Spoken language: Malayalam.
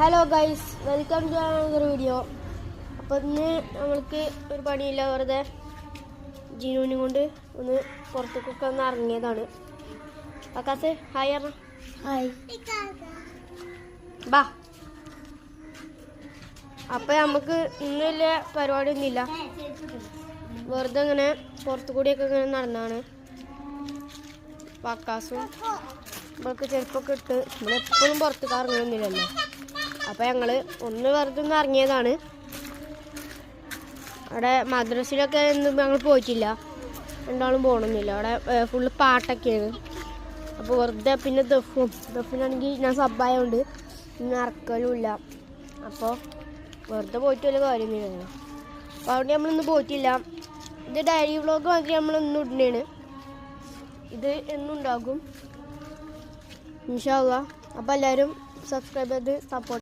Hello guys, welcome to another video. അപ്പോൾ ഇന്ന് നമ്മൾക്ക് ഒരു പണിയില്ല, വെറുതെ ജീനുവിനെ കൊണ്ട് ഒന്ന് പുറത്തേക്കൊക്കെ ഒന്ന് ഇറങ്ങിയതാണ്. അക്കാസ് ഹായ് പറഞ്ഞ. ഹായ് ബാ. അപ്പം നമുക്ക് ഇന്ന് വലിയ പരിപാടിയൊന്നുമില്ല, വെറുതെ ഇങ്ങനെ പുറത്തു കൂടിയൊക്കെ ഇങ്ങനെ നടന്നാണ്. പക്കാസും ഇവർക്ക് ചെരുപ്പൊക്കെ ഇട്ട് നമ്മളെപ്പോഴും പുറത്തേക്ക് ഇറങ്ങുന്നില്ലല്ലോ. അപ്പം ഞങ്ങൾ ഒന്ന് വെറുതെ ഒന്ന് ഇറങ്ങിയതാണ്. അവിടെ മദ്രസയിലൊക്കെ ഒന്നും ഞങ്ങൾ പോയിട്ടില്ല, രണ്ടാളും പോകണമെന്നില്ല. അവിടെ ഫുള്ള് പാട്ടൊക്കെയാണ്. അപ്പോൾ വെറുതെ പിന്നെ ദഫിനാണെങ്കിൽ ഞാൻ സബ്ബായതുകൊണ്ട് ഇന്ന് ഇറക്കലും ഇല്ല. അപ്പോൾ വെറുതെ പോയിട്ട് വലിയ കാര്യമൊന്നുമില്ല. അപ്പോൾ അവിടെ നമ്മളിന്ന് പോയിട്ടില്ല. ഇത് ഡയറി വ്ളോഗ് മാതിരി നമ്മളിന്ന് ഇടുന്നതാണ്. ഇത് എന്നും ഉണ്ടാകും ഇൻഷാ അല്ലാഹ്. അപ്പോൾ എല്ലാവരും സബ്സ്ക്രൈബ് ചെയ്ത് സപ്പോർട്ട്